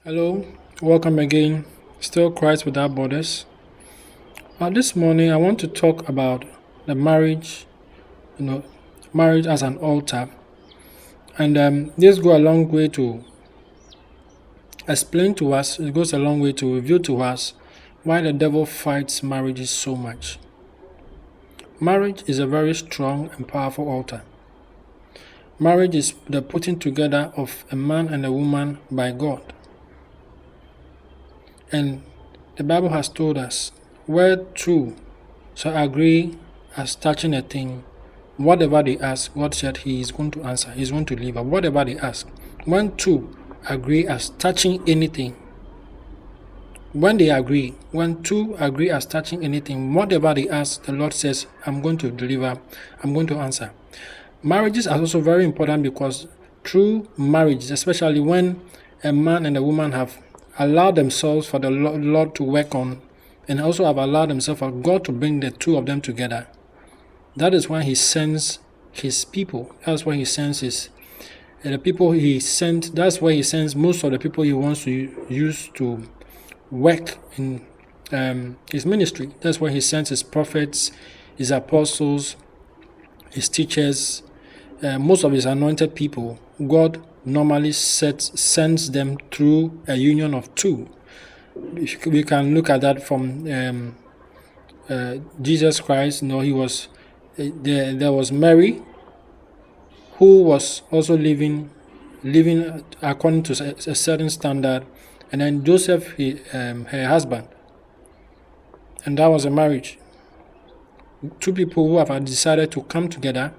Hello, welcome again. Still Christ Without Borders. This morning I want to talk about the marriage, you know, marriage as an altar, and this go a long way to explain to us. It goes a long way to reveal to us why the devil fights marriages so much. Marriage is a very strong and powerful altar. Marriage is the putting together of a man and a woman by God. And the Bible has told us, where two shall agree as touching a thing, whatever they ask, God said He is going to answer. He's going to deliver. Whatever they ask. When two agree as touching anything, when two agree as touching anything, whatever they ask, the Lord says, I'm going to deliver, I'm going to answer. Marriages are also very important because through marriages, especially when a man and a woman have allowed themselves for the Lord to work on, and also have allowed themselves for God to bring the two of them together, that is when He sends His people. That's when He sends the people He sent. That's why He sends most of the people He wants to use to work in His ministry. That's why He sends His prophets, His apostles, His teachers, most of His anointed people. God normally sends them through a union of two. We can look at that from Jesus Christ. He was there was Mary, who was also living according to a certain standard, and then Joseph, her husband, and that was a marriage. Two people who have decided to come together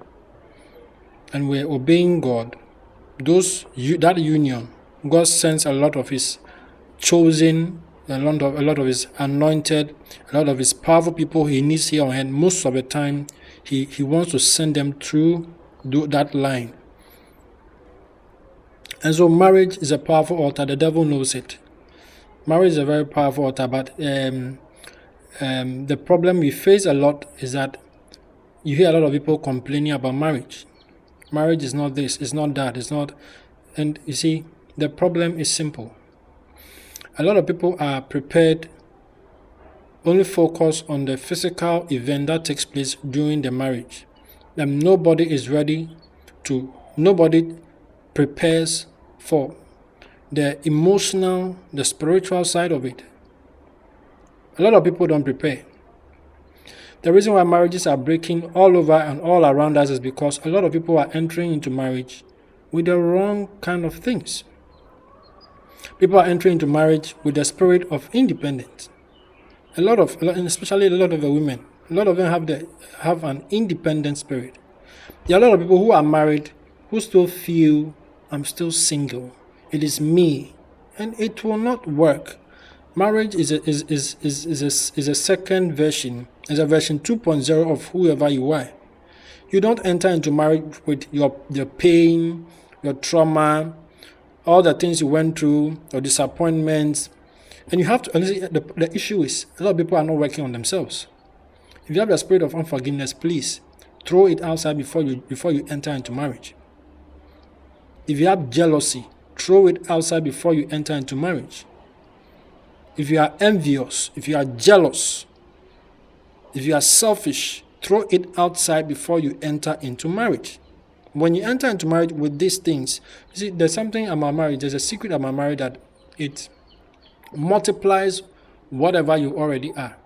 and were obeying God. That union, God sends a lot of His chosen, a lot of His anointed, a lot of His powerful people He needs here on earth. Most of the time, He wants to send them through that line. And so marriage is a powerful altar. The devil knows it. Marriage is a very powerful altar, but the problem we face a lot is that you hear a lot of people complaining about marriage. Marriage is not this, it's not that, it's not. And you see, the problem is simple. A lot of people are prepared, only focus on the physical event that takes place during the marriage. And nobody prepares for the emotional, the spiritual side of it. A lot of people don't prepare. The reason why marriages are breaking all over and all around us is because a lot of people are entering into marriage with the wrong kind of things. People are entering into marriage with the spirit of independence. Especially a lot of the women, a lot of them have an independent spirit. There are a lot of people who are married who still feel, I'm still single. It is me, and it will not work. Marriage is a second version, is a version 2.0 of whoever you are. You don't enter into marriage with your pain, your trauma, all the things you went through, your disappointments, and you have to. The issue is a lot of people are not working on themselves. If you have the spirit of unforgiveness, please throw it outside before you enter into marriage. If you have jealousy, throw it outside before you enter into marriage. If you are envious, if you are jealous, if you are selfish, throw it outside before you enter into marriage. When you enter into marriage with these things, you see, there's something about marriage, there's a secret about marriage that it multiplies whatever you already are.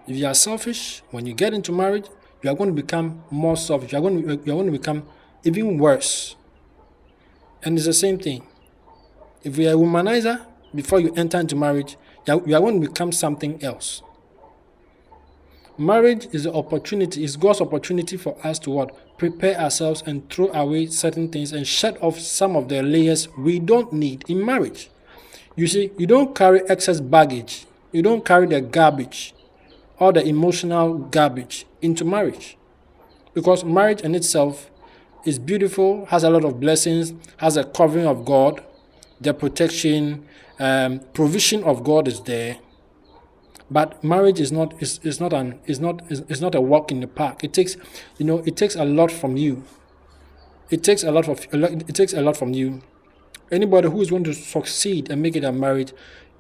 If you are selfish, when you get into marriage, you are going to become more selfish. You are going to become even worse. And it's the same thing. If you are a womanizer, before you enter into marriage, you are going to become something else. Marriage is an opportunity, is God's opportunity for us to what? Prepare ourselves and throw away certain things and shed off some of the layers we don't need in marriage. You see, you don't carry excess baggage. You don't carry the garbage or the emotional garbage into marriage. Because marriage in itself is beautiful, has a lot of blessings, has a covering of God, the protection, provision of God is there. But marriage is not a walk in the park. It takes a lot from you. It takes a lot from you. Anybody who is going to succeed and make it a marriage,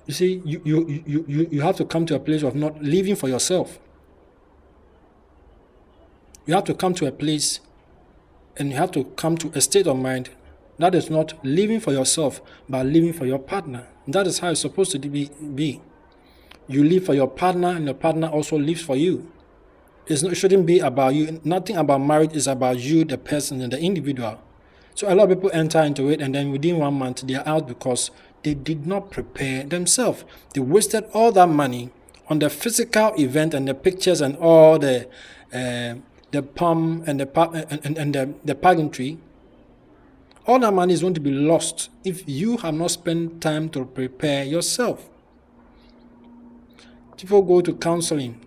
you see, you have to come to a place of not living for yourself. You have to come to a place and you have to come to a state of mind that is not living for yourself, but living for your partner. That is how it's supposed to be. You live for your partner and your partner also lives for you. It shouldn't be about you. Nothing about marriage is about you, the person, and the individual. So a lot of people enter into it and then within 1 month they are out because they did not prepare themselves. They wasted all that money on the physical event and the pictures and all the pomp and the pageantry. All that money is going to be lost if you have not spent time to prepare yourself. People go to counseling.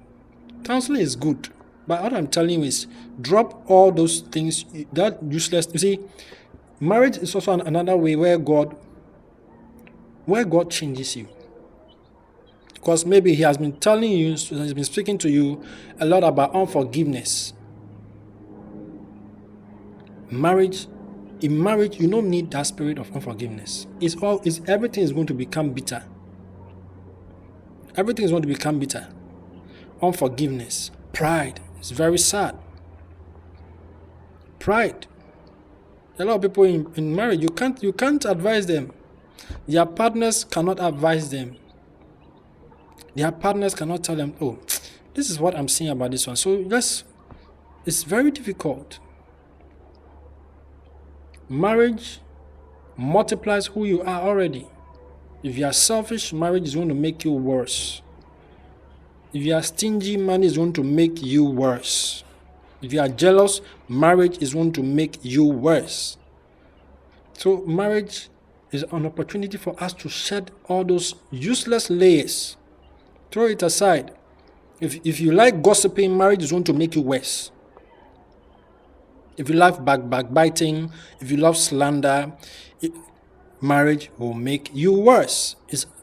Counseling is good, but what I'm telling you is drop all those things that useless. You see, marriage is also another way where God changes you. Because maybe He has been telling you, He's been speaking to you a lot about unforgiveness. In marriage, you don't need that spirit of unforgiveness. Everything is going to become bitter. Everything is going to become bitter. Unforgiveness, pride is very sad. Pride. A lot of people in marriage, you can't advise them. Their partners cannot advise them. Their partners cannot tell them, oh, this is what I'm seeing about this one. So it's very difficult. Marriage multiplies who you are already. If you are selfish, marriage is going to make you worse. If you are stingy, money is going to make you worse. If you are jealous, marriage is going to make you worse. So marriage is an opportunity for us to shed all those useless layers. Throw it aside. If you like gossiping, marriage is going to make you worse. If you love backbiting, if you love slander, marriage will make you worse.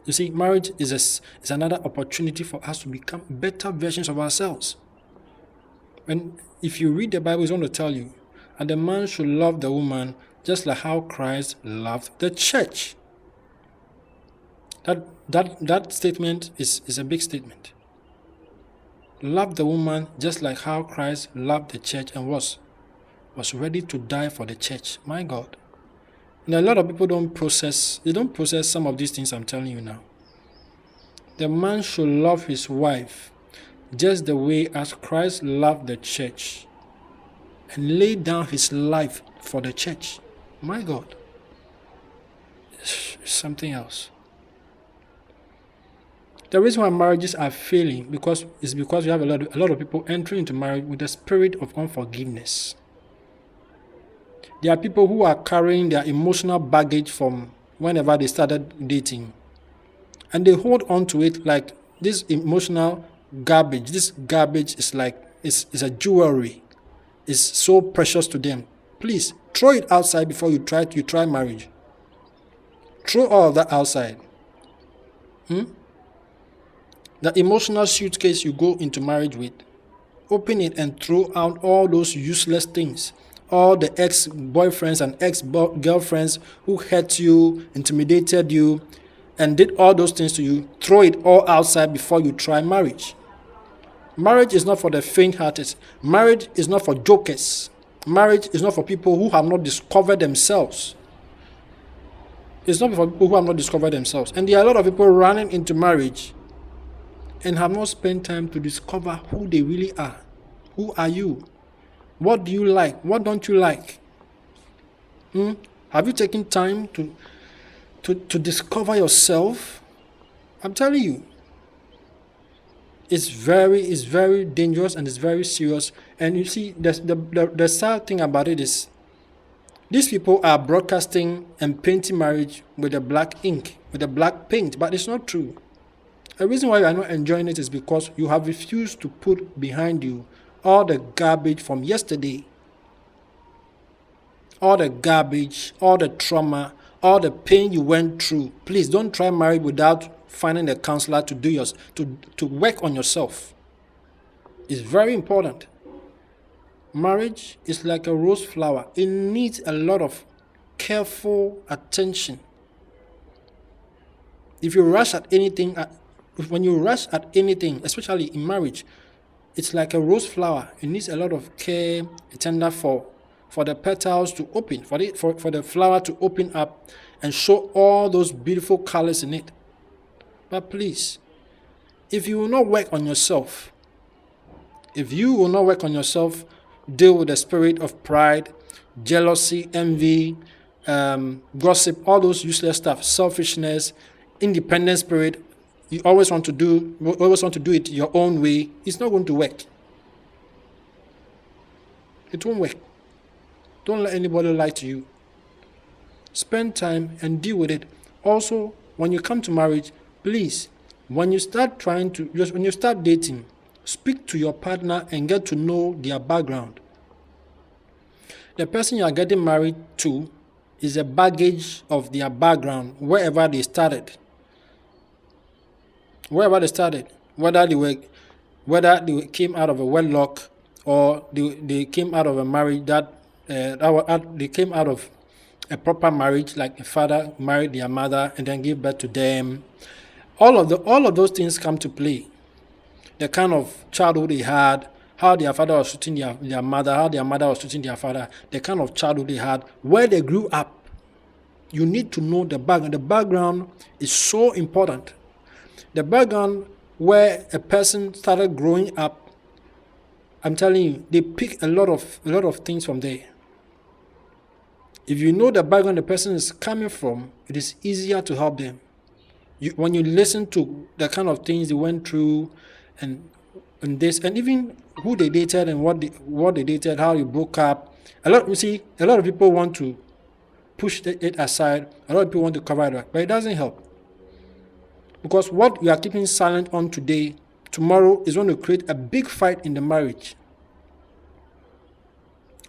You see, marriage is another opportunity for us to become better versions of ourselves. And if you read the Bible, it's going to tell you, and the man should love the woman just like how Christ loved the church. That statement is a big statement. Love the woman just like how Christ loved the church and was ready to die for the church. My God. And a lot of people don't process some of these things I'm telling you now. The man should love his wife just the way as Christ loved the church and laid down his life for the church. My God. It's something else. The reason why marriages are failing is because you have a lot of people entering into marriage with the spirit of unforgiveness. There are people who are carrying their emotional baggage from whenever they started dating. And they hold on to it like this emotional garbage. This garbage is a jewelry. It's so precious to them. Please, throw it outside before you try marriage. Throw all of that outside. The emotional suitcase you go into marriage with, open it and throw out all those useless things. All the ex-boyfriends and ex-girlfriends who hurt you, intimidated you, and did all those things to you, throw it all outside before you try marriage. Marriage is not for the faint-hearted. Marriage is not for jokers. Marriage is not for people who have not discovered themselves. It's not for people who have not discovered themselves. And there are a lot of people running into marriage and have not spent time to discover who they really are. Who are you? What do you like? What don't you like? Have you taken time to discover yourself? I'm telling you, it's very dangerous and it's very serious. And you see, the sad thing about it is, these people are broadcasting and painting marriage with a black ink, with a black paint, but it's not true. The reason why you are not enjoying it is because you have refused to put behind you all the garbage from yesterday. All the garbage, all the trauma, all the pain you went through. Please don't try marriage without finding a counselor to work on yourself. It's very important. Marriage is like a rose flower. It needs a lot of careful attention If you rush at anything, when you rush at anything, especially in marriage, it's like a rose flower. It needs a lot of care, tender for the petals to open, for the flower to open up and show all those beautiful colors in it. But please, if you will not work on yourself, deal with the spirit of pride, jealousy, envy, gossip, all those useless stuff, selfishness, independent spirit, you always want to do it your own way, it's not going to work. It won't work. Don't let anybody lie to you. Spend time and deal with it. Also, when you come to marriage, please, when you start dating, speak to your partner and get to know their background. The person you are getting married to is a baggage of their background, wherever they started. Whether they came out of a wedlock or they came out of a marriage they came out of a proper marriage, like a father married their mother and then gave birth to them. All of those things come to play. The kind of childhood they had, how their father was treating their mother, how their mother was treating their father, the kind of childhood they had, where they grew up. You need to know the background. The background is so important. The background where a person started growing up, I'm telling you, they pick a lot of things from there. If you know the background the person is coming from, it is easier to help them. When you listen to the kind of things they went through and this, and even who they dated and what they dated, how they broke up. A lot of people want to push it aside. A lot of people want to cover it up, but it doesn't help. Because what you are keeping silent on today, tomorrow is going to create a big fight in the marriage.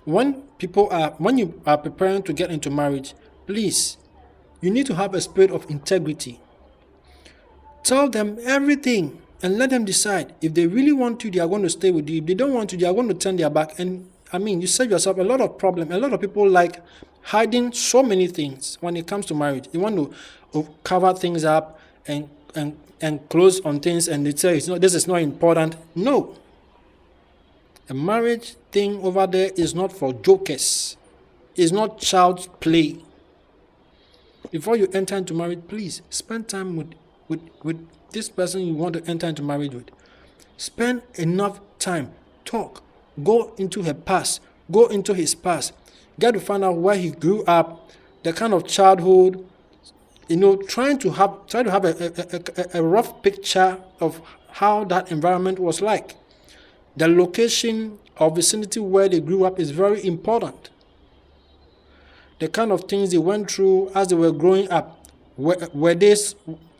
When you are preparing to get into marriage, please, you need to have a spirit of integrity. Tell them everything and let them decide. If they really want you, they are going to stay with you. If they don't want you, they are going to turn their back. And you save yourself a lot of problem. A lot of people like hiding so many things when it comes to marriage. They want to cover things up and close on things, and they say this is not important. No. A marriage thing over there is not for jokers. It's not child's play. Before you enter into marriage, please spend time with this person you want to enter into marriage with. Spend enough time. Talk. Go into her past. Go into his past. Get to find out where he grew up, the kind of childhood. Try to have a rough picture of how that environment was like. The location or vicinity where they grew up is very important. The kind of things they went through as they were growing up. Were they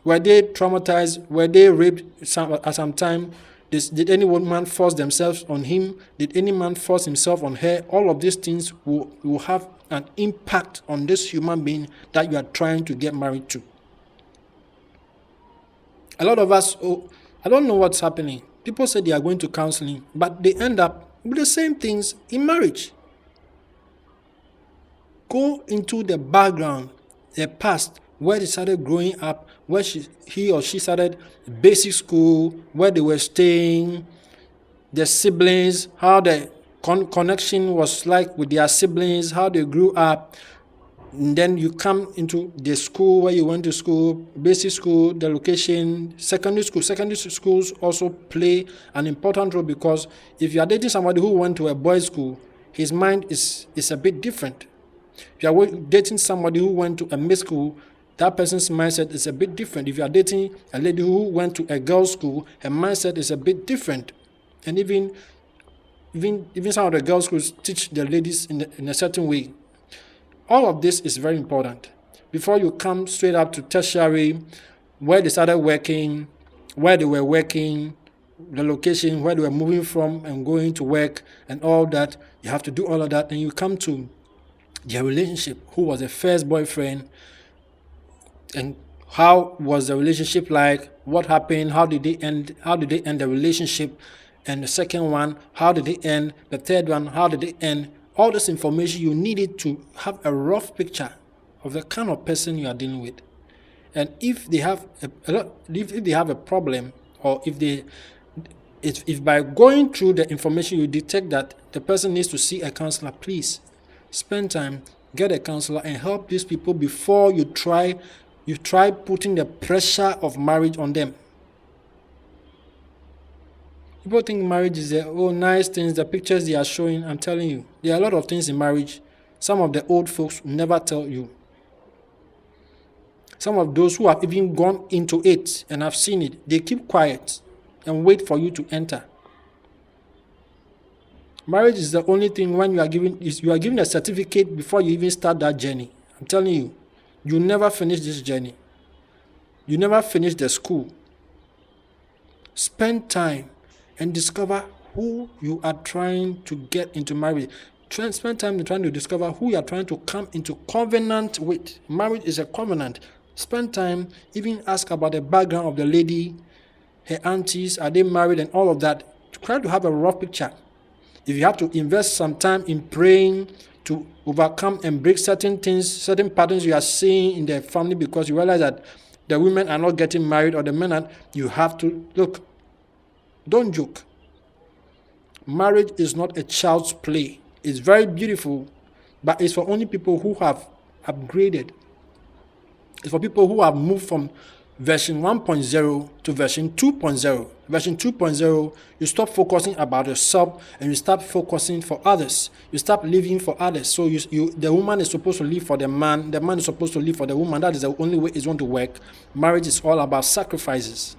traumatized? Were they raped at some time? Did any woman force themselves on him? Did any man force himself on her? All of these things will have an impact on this human being that you are trying to get married to. A lot of us, I don't know what's happening. People say they are going to counseling, but they end up with the same things in marriage. Go into the background, the past, where they started growing up, where he or she started basic school, where they were staying, their siblings, how the connection was like with their siblings, how they grew up. And then you come into the school where you went to school, basic school, the location, secondary school. Secondary schools also play an important role, because if you are dating somebody who went to a boys' school, his mind is a bit different. If you are dating somebody who went to a mixed school, that person's mindset is a bit different. If you are dating a lady who went to a girls' school, her mindset is a bit different. And even some of the girls' schools teach the ladies in a certain way. All of this is very important. Before you come straight up to tertiary, where they started working, where they were working, the location where they were moving from and going to work and all that, you have to do all of that. And you come to their relationship. Who was the first boyfriend? And how was the relationship like? What happened? How did they end? How did they end the relationship? And the second one, how did they end? The third one, how did they end? All this information, you needed to have a rough picture of the kind of person you are dealing with. And if they have if they have a problem, or if by going through the information you detect that the person needs to see a counselor, please spend time, get a counselor, and help these people before you try putting the pressure of marriage on them. People think marriage is nice things, the pictures they are showing. I'm telling you, there are a lot of things in marriage some of the old folks never tell you. Some of those who have even gone into it and have seen it, they keep quiet and wait for you to enter. Marriage is the only thing when you are given a certificate before you even start that journey. I'm telling you, you never finish this journey. You never finish the school. Spend time and discover who you are trying to get into marriage. Spend time trying to discover who you are trying to come into covenant with. Marriage is a covenant. Spend time, even ask about the background of the lady, her aunties, are they married, and all of that. Try to have a rough picture. If you have to invest some time in praying to overcome and break certain things, certain patterns you are seeing in the family, because you realize that the women are not getting married or the men are, you have to look. Don't joke. Marriage is not a child's play. It's very beautiful, but it's for only people who have upgraded. It's for people who have moved from version 1.0 to version 2.0. Version 2.0, you stop focusing about yourself and you start focusing for others. You stop living for others. So the woman is supposed to live for the man is supposed to live for the woman. That is the only way it's going to work. Marriage is all about sacrifices.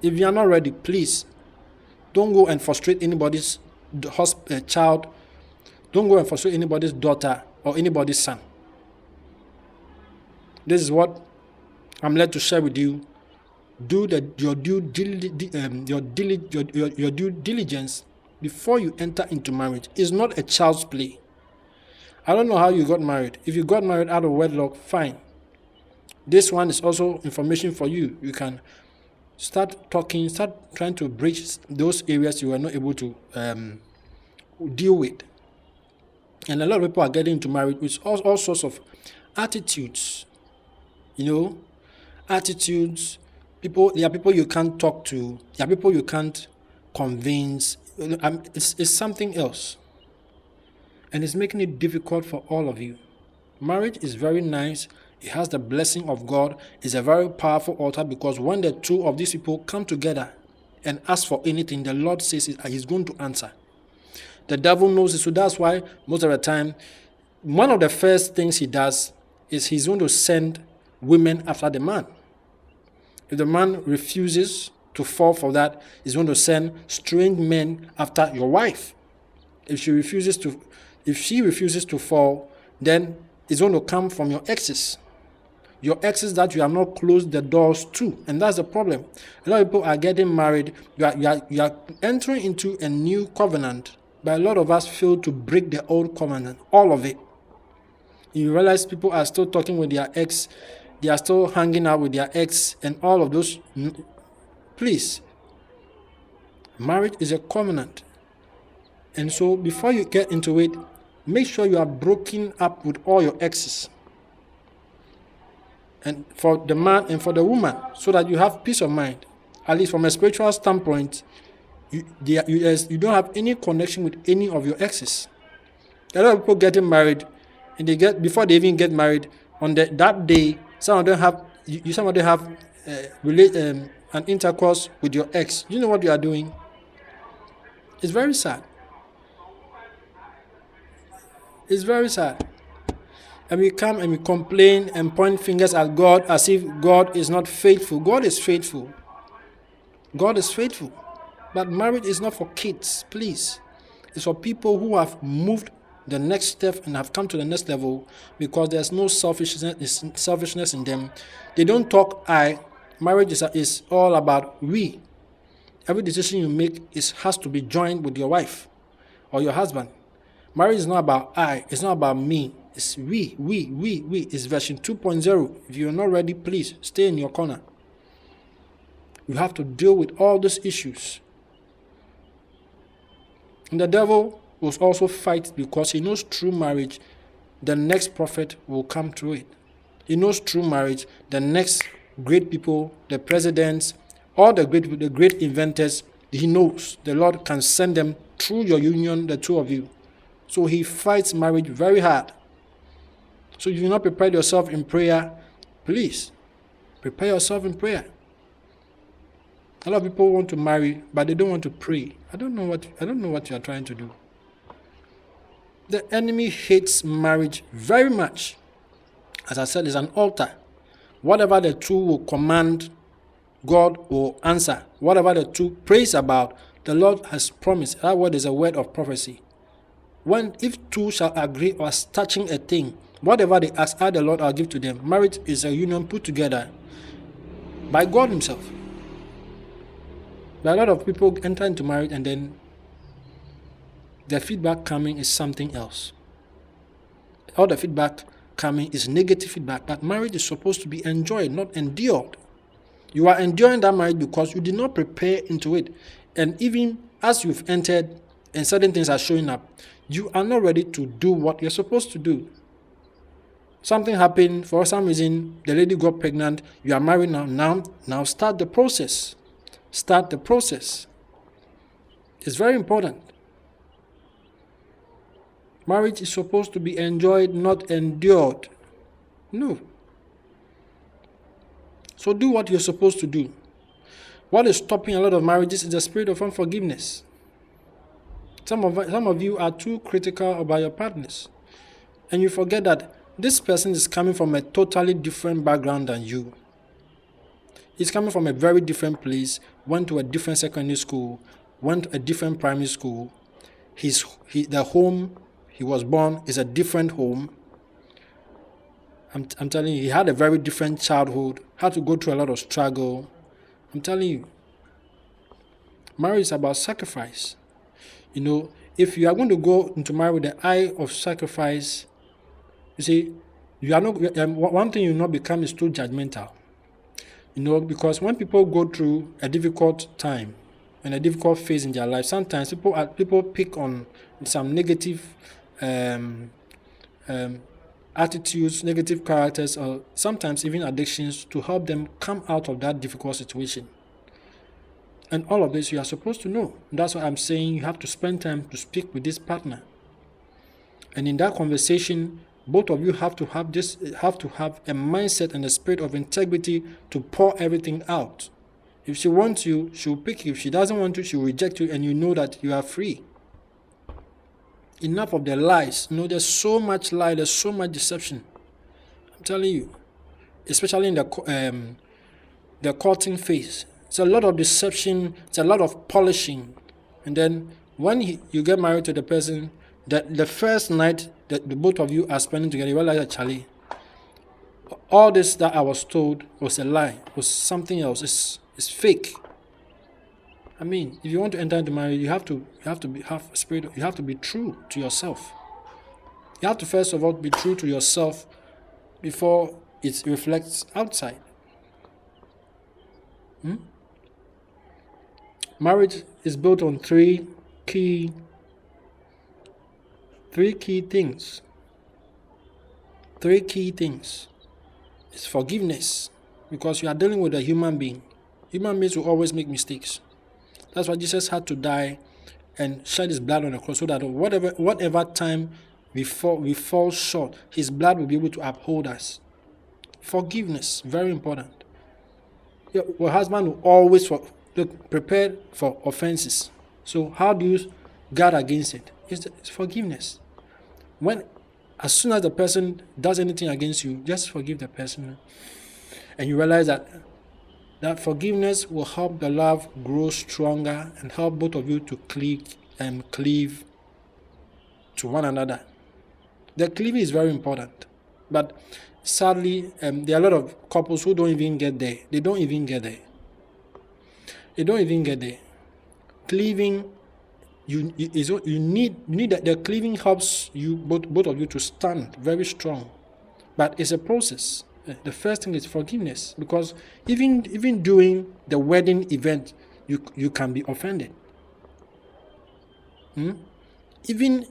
If you are not ready, please don't go and frustrate anybody's child. Don't go and frustrate anybody's daughter or anybody's son. This is what I'm led to share with you. Do your due diligence before you enter into marriage. It's not a child's play. I don't know how you got married. If you got married out of wedlock, fine. This one is also information for you. You can start trying to bridge those areas you are not able to deal with. And a lot of people are getting into marriage with all sorts of attitudes. Attitudes. There are people you can't talk to. There are people you can't convince. It's something else. And it's making it difficult for all of you. Marriage is very nice. It has the blessing of God. It's a very powerful altar, because when the two of these people come together and ask for anything, the Lord says He's going to answer. The devil knows it, so that's why most of the time, one of the first things he does is he's going to send women after the man. If the man refuses to fall for that, he's going to send strange men after your wife. If she refuses to fall, then it's going to come from your exes. Your exes that you have not closed the doors to. And that's the problem. A lot of people are getting married. You are entering into a new covenant, but a lot of us fail to break the old covenant, all of it. You realize people are still talking with their ex, they are still hanging out with their ex, and all of those. Please, marriage is a covenant. And so before you get into it, make sure you are broken up with all your exes. And for the man and for the woman, so that you have peace of mind. At least from a spiritual standpoint, you don't have any connection with any of your exes. A lot of people getting married, and before they even get married, on that day, some of them have an intercourse with your ex. You know what you are doing? It's very sad. It's very sad. And we come and we complain and point fingers at God as if God is not faithful. God is faithful. God is faithful. But marriage is not for kids, please. It's for people who have moved the next step and have come to the next level, because there's no selfishness in them. They don't talk I. Marriage is all about we. Every decision you make has to be joined with your wife or your husband. Marriage is not about I. It's not about me. It's we. It's version 2.0. If you're not ready, please stay in your corner. You have to deal with all these issues. And the devil will also fight, because he knows through marriage, the next prophet will come through it. He knows through marriage, the next great people, the presidents, all the great people, the great inventors, he knows the Lord can send them through your union, the two of you. So he fights marriage very hard. So if you not prepare yourself in prayer, please prepare yourself in prayer. A lot of people want to marry, but they don't want to pray. I don't know what you are trying to do. The enemy hates marriage very much. As I said, it's an altar. Whatever the two will command, God will answer. Whatever the two prays about, the Lord has promised. That word is a word of prophecy. If two shall agree or touching a thing, whatever they ask, the Lord I'll give to them. Marriage is a union put together by God himself. But a lot of people enter into marriage and then the feedback coming is something else. All the feedback coming is negative feedback. But marriage is supposed to be enjoyed, not endured. You are enduring that marriage because you did not prepare into it. And even as you've entered and certain things are showing up, you are not ready to do what you're supposed to do. Something happened, for some reason, the lady got pregnant, you are married now. Now start the process. Start the process. It's very important. Marriage is supposed to be enjoyed, not endured. No. So do what you're supposed to do. What is stopping a lot of marriages is the spirit of unforgiveness. Some of you are too critical about your partners. And you forget that this person is coming from a totally different background than you. He's coming from a very different place, went to a different secondary school, went to a different primary school. The home he was born is a different home. I'm telling you, he had a very different childhood, had to go through a lot of struggle. I'm telling you, marriage is about sacrifice. If you are going to go into marriage with the eye of sacrifice, you see, you are not. One thing you will not become is too judgmental. Because when people go through a difficult time and a difficult phase in their life, sometimes people pick on some negative attitudes, negative characters, or sometimes even addictions to help them come out of that difficult situation. And all of this you are supposed to know. That's why I'm saying you have to spend time to speak with this partner. And in that conversation, both of you have to have a mindset and a spirit of integrity to pour everything out. If she wants you, she'll pick you. If she doesn't want you, she'll reject you, and you know that you are free. Enough of the lies. There's so much lie, there's so much deception. I'm telling you, especially in the courting phase. It's a lot of deception, it's a lot of polishing. And then when you get married to the person, the first night that the both of you are spending together, you realize that, Charlie, all this that I was told was a lie, was something else. It's fake. I mean, if you want to enter into marriage, you have to have a spirit. You have to be true to yourself. You have to first of all be true to yourself before it reflects outside. Marriage is built on three key things. Three key things. It's forgiveness, because you are dealing with a human being. Human beings will always make mistakes. That's why Jesus had to die and shed his blood on the cross, so that whatever time we fall short, his blood will be able to uphold us. Forgiveness, very important. Your husband will always prepare for offenses. So how do you guard against it? It's forgiveness. As soon as the person does anything against you, just forgive the person. And you realize that forgiveness will help the love grow stronger and help both of you to cleave to one another. The cleaving is very important. But sadly, there are a lot of couples who don't even get there. They don't even get there. Cleaving, you need that. The cleaving helps you both of you to stand very strong. But it's a process. The first thing is forgiveness, because even during the wedding event, you can be offended. Even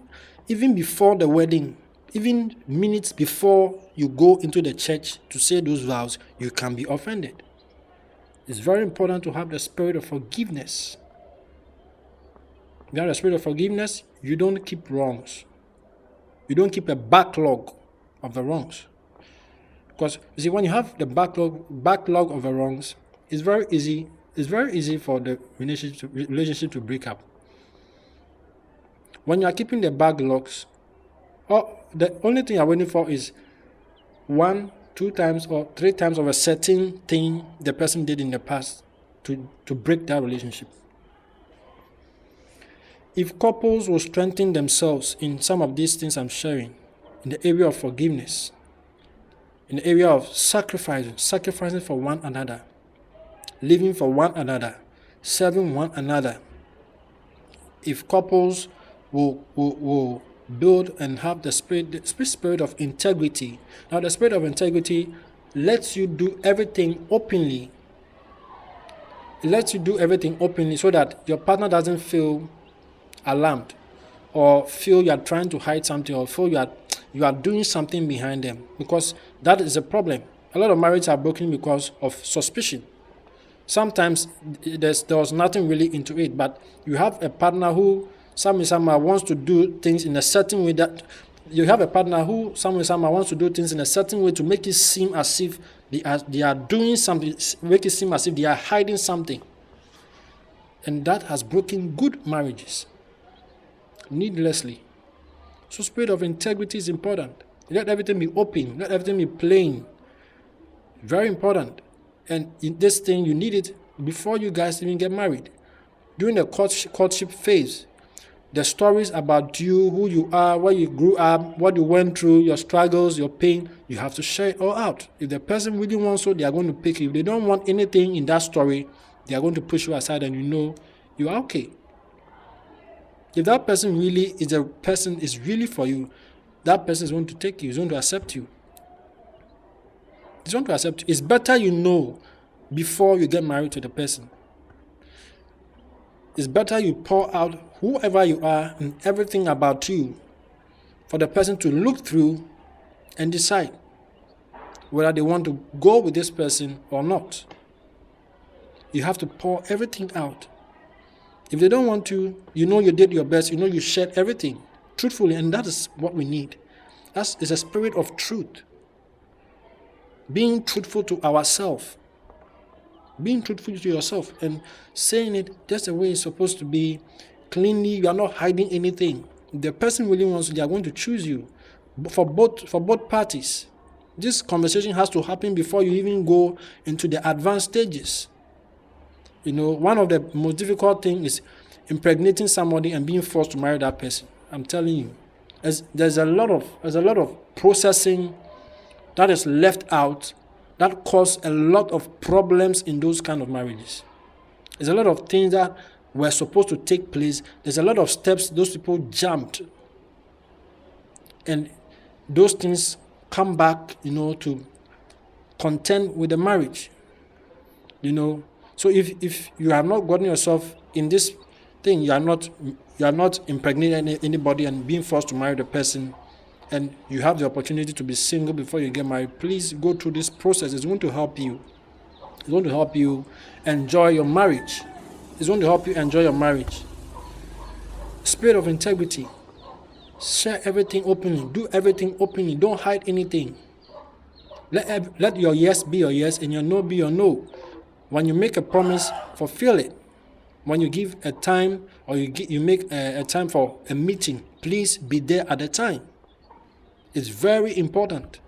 before the wedding, even minutes before you go into the church to say those vows, you can be offended. It's very important to have the spirit of forgiveness. If you have the spirit of forgiveness, you don't keep wrongs. You don't keep a backlog of the wrongs. Because you see, when you have the backlog of the wrongs, it's very easy for the relationship to break up. When you are keeping the backlogs, the only thing you're waiting for is 1, 2 times or 3 times of a certain thing the person did in the past to break that relationship. If couples will strengthen themselves in some of these things I'm sharing, in the area of forgiveness, in the area of sacrificing for one another, living for one another, serving one another, if couples will build and have the spirit of integrity. Now, the spirit of integrity lets you do everything openly. It lets you do everything openly so that your partner doesn't feel alarmed or feel you are trying to hide something or feel you are doing something behind them, because that is a problem. A lot of marriages are broken because of suspicion. Sometimes there was nothing really into it, but you have a partner who somehow wants to do things in a certain way wants to do things in a certain way to make it seem as if they are doing something, make it seem as if they are hiding something. And that has broken good marriages needlessly. So spirit of integrity is important. Let everything be open. Let everything be plain. Very important. And in this thing, you need it before you guys even get married. During the courtship phase, the stories about you, who you are, where you grew up, what you went through, your struggles, your pain, you have to share it all out. If the person really wants so, they are going to pick you. If they don't want anything in that story, they are going to push you aside, and you know you are okay. If that person really is really for you, that person is going to take you, is going to accept you. It's going to accept you. It's better you know before you get married to the person. It's better you pour out whoever you are and everything about you for the person to look through and decide whether they want to go with this person or not. You have to pour everything out. If they don't want to, you know you did your best, you know you shared everything truthfully, and that is what we need. That is a spirit of truth. Being truthful to ourselves. Being truthful to yourself and saying it just the way it's supposed to be, cleanly. You are not hiding anything. If the person really wants to, they are going to choose you. For both parties. This conversation has to happen before you even go into the advanced stages. You know, one of the most difficult things is impregnating somebody and being forced to marry that person. I'm telling you, there's a lot of processing that is left out that cause a lot of problems in those kind of marriages. There's a lot of things that were supposed to take place. There's a lot of steps those people jumped, and those things come back, to contend with the marriage. So if you have not gotten yourself in this thing, you are not impregnating anybody and being forced to marry the person, and you have the opportunity to be single before you get married, please go through this process. It's going to help you. It's going to help you enjoy your marriage. It's going to help you enjoy your marriage. Spirit of integrity. Share everything openly. Do everything openly. Don't hide anything. Let your yes be your yes and your no be your no. When you make a promise, fulfill it. When you give a time or you make a time for a meeting, please be there at the time. It's very important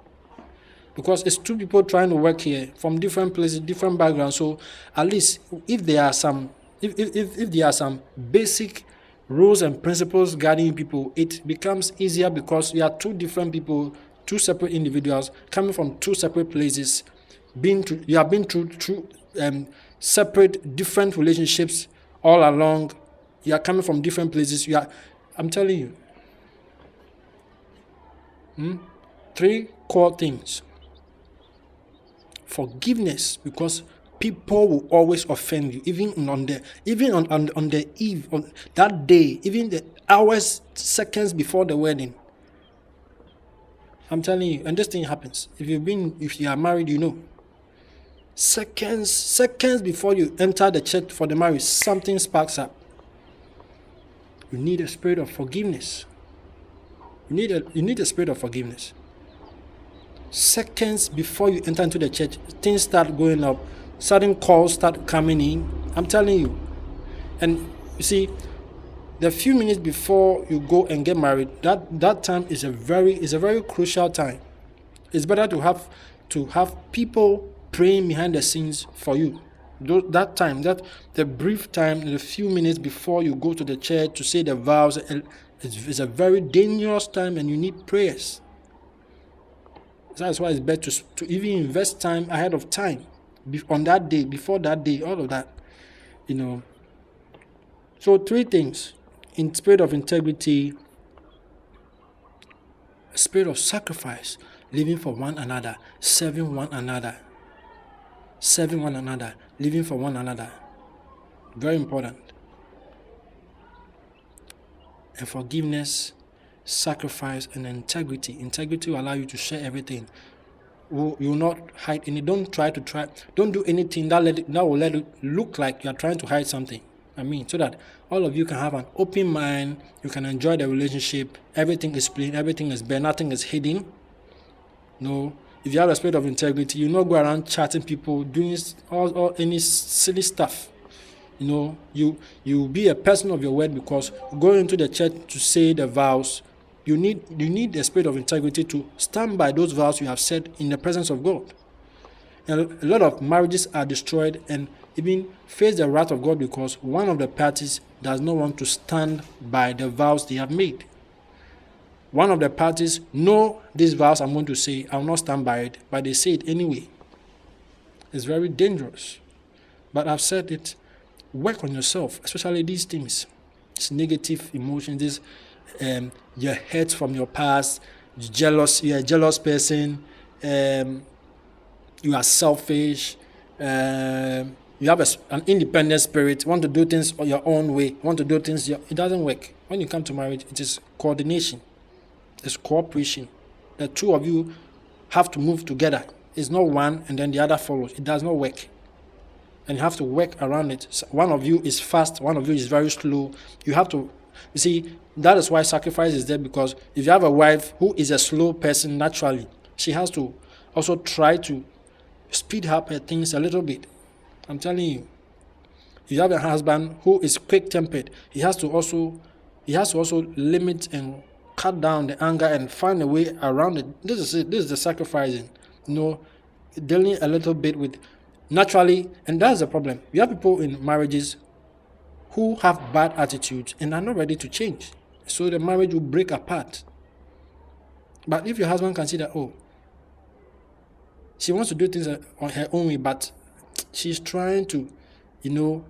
because it's two people trying to work here from different places, different backgrounds. So at least if there are some basic rules and principles guiding people, it becomes easier because you are two different people, two separate individuals coming from two separate places. You have been through separate, different relationships all along. You are coming from different places. I'm telling you. 3 core things. Forgiveness, because people will always offend you, even on the eve on that day, even the hours, seconds before the wedding. I'm telling you, and this thing happens. If you are married, you know. Seconds before you enter the church for the marriage, something sparks up. You need a spirit of forgiveness. You need a spirit of forgiveness. Seconds before you enter into the church, things start going up. Sudden calls start coming in. I'm telling you. And you see, the few minutes before you go and get married, that time is a very crucial time. It's better to have people praying behind the scenes for you. That time, the brief time, the few minutes before you go to the church to say the vows, it's a very dangerous time, and you need prayers. That's why it's better to even invest time ahead of time, on that day, before that day, all of that, So 3 things: in spirit of integrity, a spirit of sacrifice, living for one another, serving one another, living for one another. Very important. And forgiveness, sacrifice, and integrity. Integrity will allow you to share everything. You will not hide any. Don't do anything that will let it look like you are trying to hide something. So that all of you can have an open mind, you can enjoy the relationship, everything is plain, everything is bare, nothing is hidden. No, if you have a spirit of integrity, you not go around chatting people, doing all any silly stuff. You be a person of your word, because going into the church to say the vows, you need the spirit of integrity to stand by those vows you have said in the presence of God. And a lot of marriages are destroyed and even face the wrath of God because one of the parties does not want to stand by the vows they have made. One of the parties know these vows I'm going to say, I will not stand by it, but they say it anyway. It's very dangerous. But I've said it, work on yourself, especially these things. It's negative emotions, this your hurt from your past, you're a jealous person, you are selfish, you have an independent spirit, want to do things your own way, it doesn't work. When you come to marriage, it is coordination, it's cooperation. The two of you have to move together. It's not one and then the other follows. It does not work. And you have to work around it. So one of you is fast, one of you is very slow. You see, that is why sacrifice is there, because if you have a wife who is a slow person naturally, she has to also try to speed up her things a little bit. I'm telling you. If you have a husband who is quick-tempered, he has to also limit and cut down the anger and find a way around it. This is it. This is the sacrificing. Dealing a little bit with naturally, and that's the problem. You have people in marriages who have bad attitudes and are not ready to change. So the marriage will break apart. But if your husband can see that, she wants to do things on her own way, but she's trying to,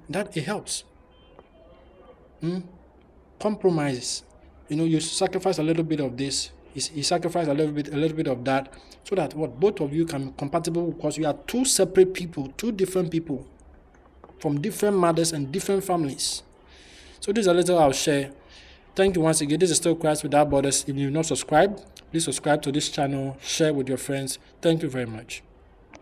that it helps. Compromises. You sacrifice a little bit of this, he sacrificed a little bit of that, so that both of you can be compatible, because you are two separate people, two different people from different mothers and different families. So this is a little I'll share. Thank you once again. This is still Christ Without Borders. If you've not subscribed, please subscribe to this channel, share with your friends. Thank you very much.